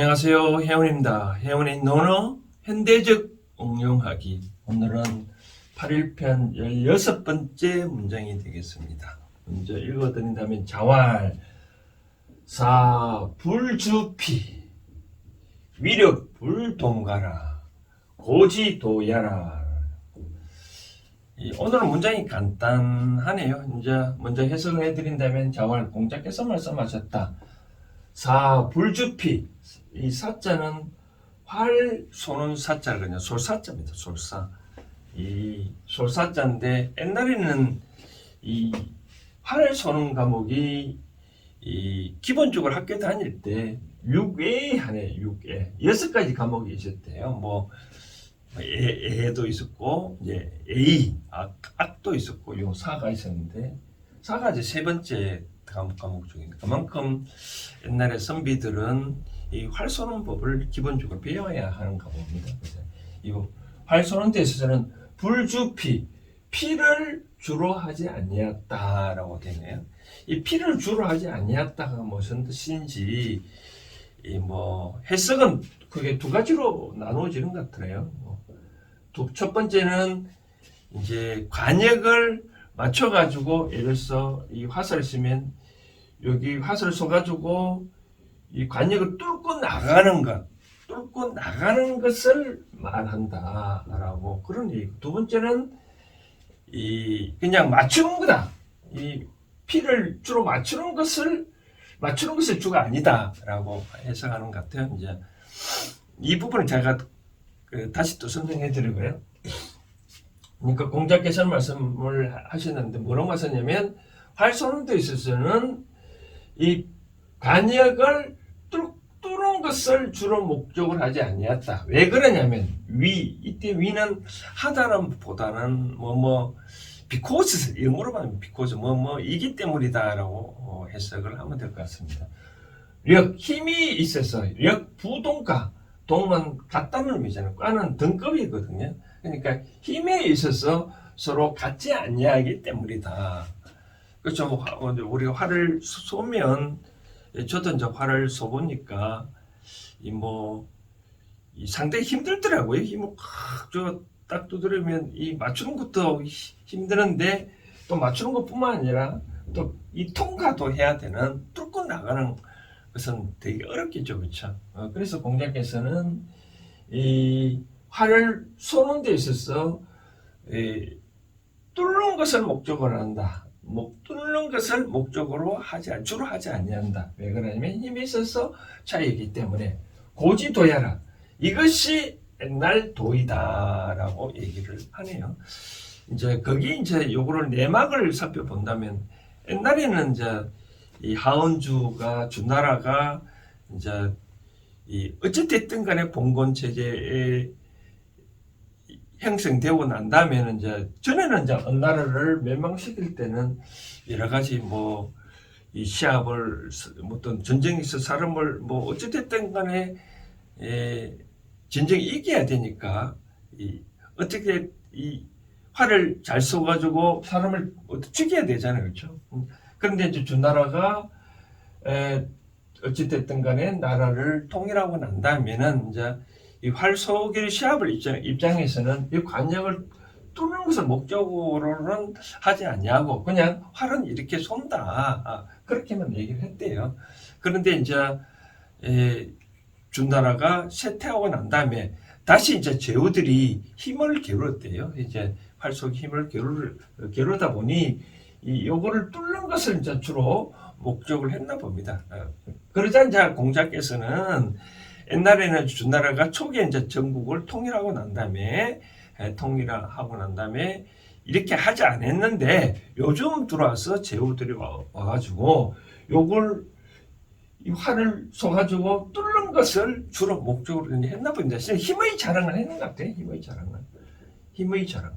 안녕하세요. 혜원입니다. 혜원의 논어 현대적 응용하기. 오늘은 8일편 16번째 문장이 되겠습니다. 먼저 읽어드린다면 자활, 불주피, 위력 불동가라, 고지도야라. 오늘 문장이 간단하네요. 이제 먼저 해석을 해드린다면 자활, 공자께서 말씀하셨다. 불주피, 이 사자는 활 쏘는 사자거든요. 솔사자입니다. 솔사. 이 솔사자인데 옛날에는 이 활 쏘는 과목이 이 기본적으로 학교 다닐 때 6회 하네. 6회 6가지 과목이 있었대요. 뭐 애도 있었고 이제 A 악도 있었고 요 사가 있었는데 사가 이제 세 번째 과목 중입니다. 그만큼 옛날에 선비들은 이 활 쏘는 법을 기본적으로 배워야 하는 과목입니다. 그래서 이 활 쏘는 데 있어서는 불주피, 피를 주로 하지 아니었다라고 되네요. 이 피를 주로 하지 아니었다가 무슨 뜻인지 이 뭐 해석은 그게 두 가지로 나누어지는 것 같아요. 첫 번째는 이제 관역을 맞춰가지고 예를 들어서 이 화살을 쓰면 여기 화살을 쏘가지고 이 관역을 뚫고 나가는 것을 말한다라고 그런 얘기. 두 번째는 이 그냥 맞추는 거다. 이 피를 주로 맞추는 것을 주가 아니다라고 해석하는 것 같아요. 이제 이 부분을 제가 다시 또 설명해 드리고요. 그러니까 공자께서 말씀을 하셨는데 뭐라고 하셨냐면 활 쏘는 데 있어서는 이 관역을 뚫는 것을 주로 목적을 하지 아니었다. 왜 그러냐면 이때 위는 하다는 보다는 because 영어로 말하면 because 이기 때문이다라고 해석을 하면 될 것 같습니다. 힘이 있어서 부동가, 동은 같다는 의미잖아요. 과는 등급이거든요. 그러니까 힘에 있어서 서로 같지 아니하기 때문이다. 그렇죠. 우리가 활을 쏘면 저도 이제 활을 쏘보니까 이 상당히 힘들더라고요. 힘을 딱 두드리면 이 맞추는 것도 힘드는데 또 맞추는 것뿐만 아니라 또 이 통과도 해야 되는 뚫고 나가는 것은 되게 어렵겠죠, 그렇죠? 그래서 공자께서는 이 활을 쏘는 데 있어서 뚫는 것을 목적으로 한다. 뚫는 것을 목적으로 주로 하지 아니한다. 왜 그러냐면 힘이 있어서 차이기 때문에 고지도야라. 이것이 옛날 도이다라고 얘기를 하네요. 이제 거기 이제 요거를 내막을 살펴본다면 옛날에는 이제 이 하은주가 주나라가 이제 이 어찌됐든 간에 봉건 체제에 형성되고 난 다음에는 이제 전에는 이제 어느 나라를 멸망시킬 때는 여러 가지 이 시합을 어떤 전쟁이 있어 사람을 어찌됐든 간에 전쟁이 이겨야 되니까 어떻게 이 활을 잘 쏘가지고 사람을 죽여야 되잖아요, 그렇죠? 그런데 이제 주나라가 어찌됐든 간에 나라를 통일하고 난 다음에는 이제 이 활 쏘기 시합을 입장에서는 이 관역을 뚫는 것을 목적으로는 하지 않냐고 그냥 활은 이렇게 쏜다 그렇게만 얘기를 했대요. 그런데 이제 주나라가 쇠퇴하고 난 다음에 다시 이제 제후들이 힘을 겨뤘대요. 이제 활 쏘기 힘을 겨루다 보니 요거를 뚫는 것을 이제 주로 목적을 했나 봅니다. 그러자 이제 공자께서는 옛날에는 주나라가 초기에 이제 전국을 통일하고 난 다음에 이렇게 하지 않았는데 요즘 들어와서 제후들이 와가지고 요걸 이 활을 쏘가지고 뚫는 것을 주로 목적으로 했나 봅니다. 힘의 자랑을 했는 것 같아요. 힘의 자랑.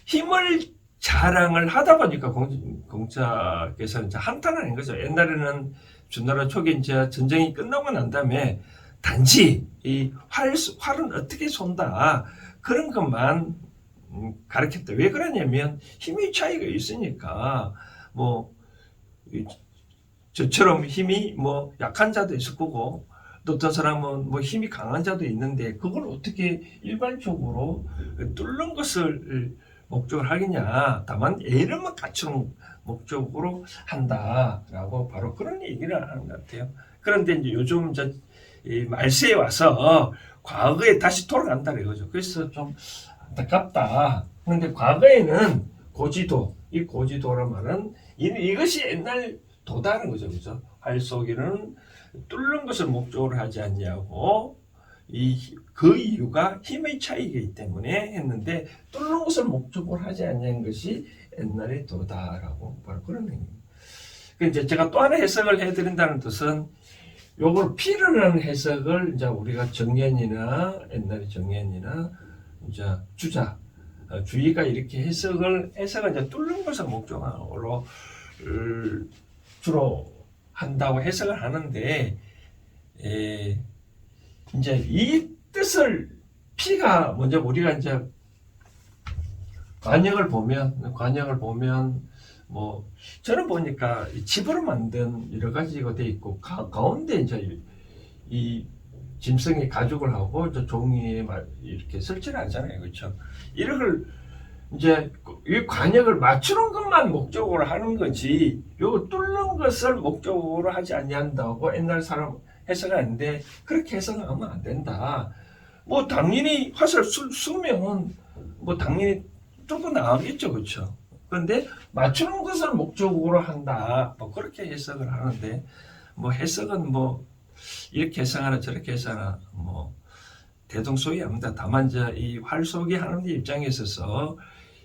힘을 자랑을 하다 보니까 공자께서는 한탄을 한 거죠. 옛날에는 주나라 초기 이제 전쟁이 끝나고 난 다음에 단지 이 활은 어떻게 쏜다 그런 것만 가르쳤다. 왜 그러냐면 힘의 차이가 있으니까 저처럼 힘이 뭐 약한 자도 있을 거고 또 어떤 사람은 뭐 힘이 강한 자도 있는데 그걸 어떻게 일반적으로 뚫는 것을 목적으로 하겠냐. 다만 예를만 갖추는 목적으로 한다라고 바로 그런 얘기를 하는 것 같아요. 그런데 이제 요즘 이 말세에 와서 과거에 다시 돌아간다 이거죠. 그래서 좀 안타깝다. 그런데 과거에는 고지도, 이 고지도란 말은 이것이 옛날 도다는 거죠. 그죠? 활쏘기는 뚫는 것을 목적으로 하지 않냐고 그 이유가 힘의 차이이기 때문에 했는데 뚫는 것을 목적으로 하지 않냐는 것이 옛날의 도다라고 바로 그런 의미입니다. 이제 제가 또 하나 해석을 해드린다는 뜻은 요걸 필요라는 해석을 이제 우리가 정연이나 옛날의 정연이나 이제 주의가 이렇게 해석을 이제 뚫는 것을 목적으로 주로 한다고 해석을 하는데 이제 이 뜻을 피가 먼저 우리가 이제 관역을 보면 뭐 저는 보니까 집으로 만든 여러 가지가 돼 있고 가운데 이제 이 짐승의 가죽을 하고 저 종이에 이렇게 설치를 하잖아요, 그렇죠? 이걸 이제 이 관역을 맞추는 것만 목적으로 하는 거지, 요거 뚫는 것을 목적으로 하지 아니한다고 옛날 사람 해석하는데 그렇게 해석하면 안 된다. 뭐 당연히 화살 쏘면 뭐 당연히 뚫고 나가겠죠, 그렇죠? 그런데 맞추는 것을 목적으로 한다. 뭐 그렇게 해석을 하는데 뭐 해석은 뭐 이렇게 해석하나 저렇게 해석하나 뭐 대동소이합니다. 다만 이 활쏘기 하는 입장에 있어서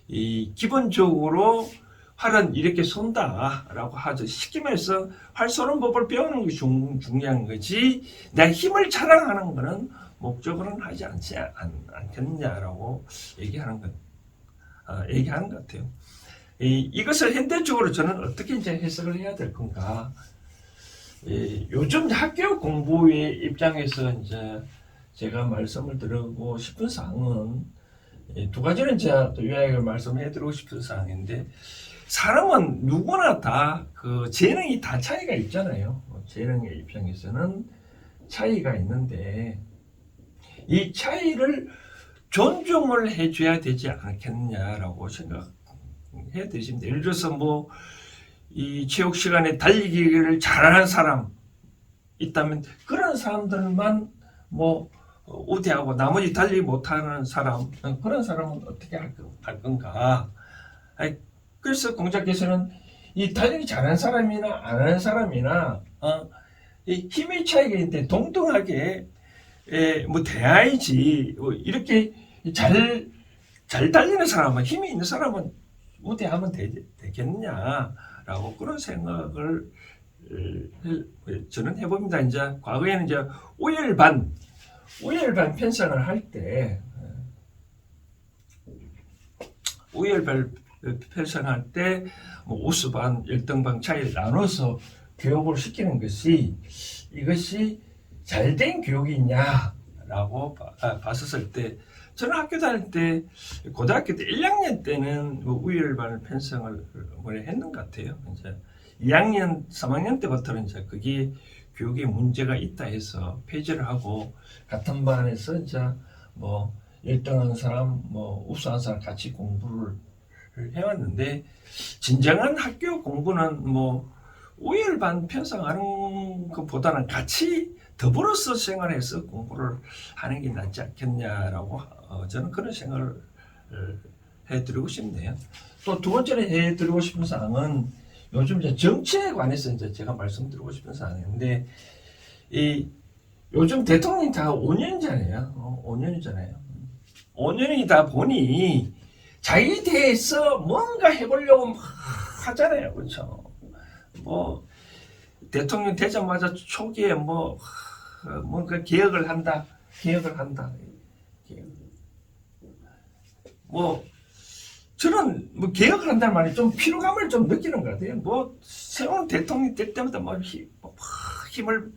이 기본적으로 활은 이렇게 쏜다라고 하죠. 쉽게 말해서 활 쏘는 법을 배우는 것이 중요한 거지 내 힘을 자랑하는 것은 목적으로는 하지 않겠냐라고 얘기하는 것 같아요. 이것을 현대적으로 저는 어떻게 이제 해석을 해야 될 건가? 요즘 학교 공부의 입장에서 이제 제가 말씀을 드리고 싶은 사항은 두 가지는 제가 또 요약을 말씀해 드리고 싶은 사항인데, 사람은 누구나 다 그 재능이 다 차이가 있잖아요. 재능의 입장에서는 차이가 있는데 이 차이를 존중을 해줘야 되지 않겠냐라고 생각해 드십니다. 예를 들어서 뭐 이 체육 시간에 달리기를 잘하는 사람 있다면 그런 사람들만 뭐 우대하고 나머지 달리기 못하는 사람, 그런 사람은 어떻게 할 건가? 그래서 공자께서는 이 달리기 잘하는 사람이나 안 하는 사람이나 이 힘의 차이가 있는데 동등하게 뭐 대야지. 이렇게 잘 달리는 사람은, 힘이 있는 사람은 우대하면 되겠냐라고 그런 생각을 저는 해봅니다. 이제 과거에는 이제 우열반 편성을 할 때 뭐 우수반, 열등반 차이를 나눠서 교육을 시키는 것이 이것이 잘된 교육이냐라고 봤었을 때, 저는 학교 다닐 때 고등학교 때 1학년 때는 우열반을 편성을 했는 것 같아요. 이제 2학년, 3학년 때부터는 이제 그게 교육에 문제가 있다 해서 폐지를 하고 같은 반에서 이제 뭐 1등한 사람, 뭐 우수한 사람 같이 공부를 해왔는데, 진정한 학교 공부는 뭐 우열반 편성하는 것보다는 같이 더불어서 생활해서 공부를 하는 게 낫지 않겠냐라고 저는 그런 생각을 해드리고 싶네요. 또 두 번째로 해드리고 싶은 사항은 요즘 이제 정치에 관해서 이제 제가 말씀드리고 싶은 사항인데, 요즘 대통령이 다 5년이잖아요. 5년이잖아요. 5년이다 보니 자기에 대해서 뭔가 해보려고 하잖아요. 그렇죠? 뭐 대통령 되자마자 초기에 뭔가 개혁을 한다. 뭐 저는 뭐 개혁을 한다는 말이 좀 피로감을 좀 느끼는 것 같아요. 뭐 새로운 대통령 될 때마다 힘을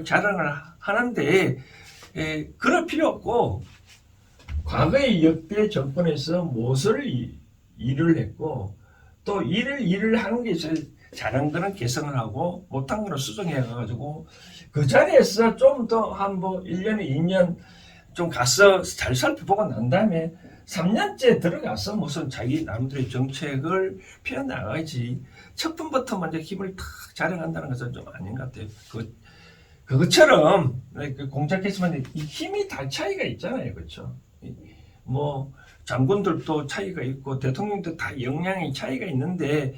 자랑을 하는데 그럴 필요 없고, 과거의 역대 정권에서 무엇을 일을 했고 또 일을 하는 게 잘한 거는 개선을 하고 못한 거는 수정해가지고 그 자리에서 좀 더 한 뭐 1년, 2년 좀 가서 잘 살펴보고 난 다음에 3년째 들어가서 무슨 자기 나름대로의 정책을 펴나가야지 첫 번부터 먼저 힘을 탁 자랑한다는 것은 좀 아닌 것 같아요. 그것처럼 그 공작했지만 이 힘이 다 차이가 있잖아요. 그렇죠? 뭐 장군들도 차이가 있고 대통령도 다 역량이 차이가 있는데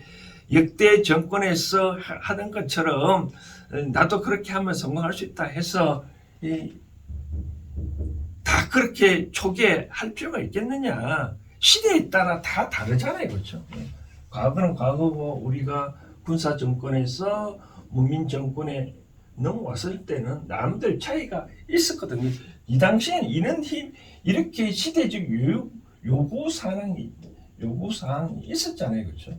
역대 정권에서 하던 것처럼 나도 그렇게 하면 성공할 수 있다 해서 다 그렇게 초기에 할 필요가 있겠느냐. 시대에 따라 다 다르잖아요. 그렇죠? 과거는 과거고 우리가 군사 정권에서 문민 정권에 넘어왔을 때는 나름대로 차이가 있었거든요. 이 당시에는 이렇게 시대적 요구사항이 있었잖아요. 그렇죠?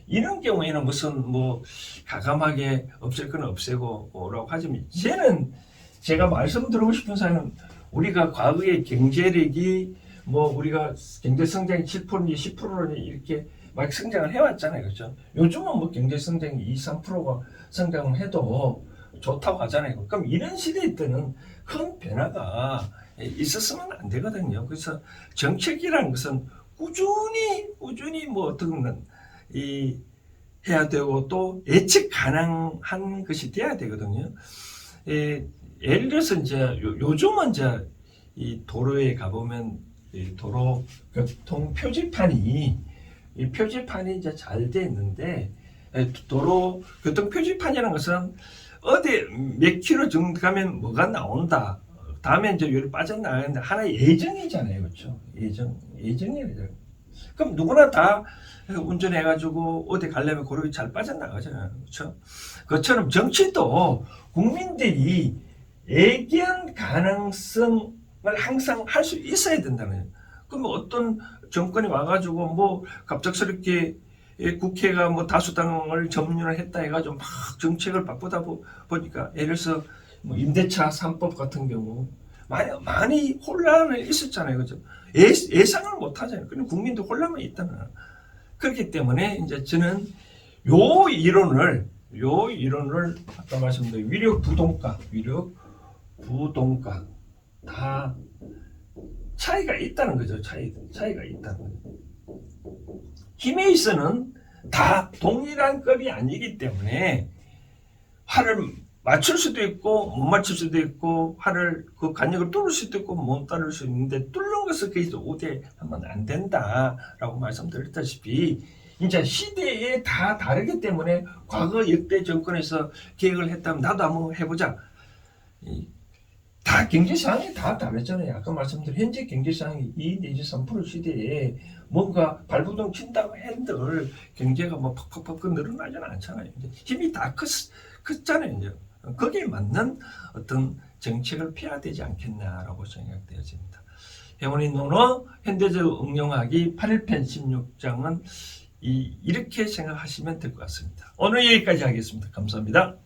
이런 경우에는 무슨 뭐 가감하게 없앨 건 없애고라고 하지만 이제는 제가 말씀드리고 싶은 사항은 우리가 과거의 경제력이 뭐 우리가 경제 성장이 7%인지 10%니 이렇게 막 성장을 해왔잖아요. 그렇죠? 요즘은 뭐 경제 성장이 2, 3%가 성장을 해도 좋다고 하잖아요. 그럼 이런 시대 때는 큰 변화가 있었으면 안 되거든요. 그래서 정책이라는 것은 꾸준히 뭐 어떤 해야 되고 또 예측 가능한 것이 돼야 되거든요. 예를 들어서 이제 요즘은 이제 이 도로에 가보면 이 도로 교통 표지판이 이제 잘 돼 있는데 도로 교통 표지판이라는 것은 어디 몇 킬로 정도 가면 뭐가 나온다. 다음에 이제 여기 빠져나가는데 하나의 예정이잖아요. 그렇죠? 예정이죠. 그럼 누구나 다 운전해가지고 어디 가려면 그렇게 잘 빠져나가잖아요. 그렇죠? 그것처럼 정치도 국민들이 예견 가능성을 항상 할 수 있어야 된다는 거예요. 그럼 어떤 정권이 와가지고 뭐 갑작스럽게 국회가 뭐 다수당을 점령을 했다 해가지고 막 정책을 바꾸다 보니까 예를 들어서 뭐 임대차 3법 같은 경우 많이 혼란이 있었잖아요. 그죠? 예상을 못 하잖아요. 그럼 국민도 혼란이 있다는 거예요. 그렇기 때문에 이제 저는 요 이론을 아까 말씀드린 위력 부동가 다 차이가 있다는 거죠. 차이가 있다는 거죠. 힘에 있어서는 다 동일한 급이 아니기 때문에 화를 맞출 수도 있고 못 맞출 수도 있고 화를 그 간역을 뚫을 수도 있고 못 뚫을 수 있는데 뚫는 것을 거기서 우대하면 안 된다라고 말씀드렸다시피 이제 시대에 다 다르기 때문에 과거 역대 정권에서 계획을 했다면 나도 한번 해보자. 다 경제 상황이 다 다르잖아요. 아까 말씀드린 현재 경제 상황이 2 내지 3% 시대에 뭔가 발부동 친다고 한들 경제가 뭐 팍팍팍 늘어나지는 않잖아요. 이제 힘이 다 컸잖아요. 이제 거기에 맞는 어떤 정책을 펴야 되지 않겠나라고 생각되어집니다. 해운의 논어 현대적 응용하기 8편 16장은 이렇게 생각하시면 될 것 같습니다. 오늘 여기까지 하겠습니다. 감사합니다.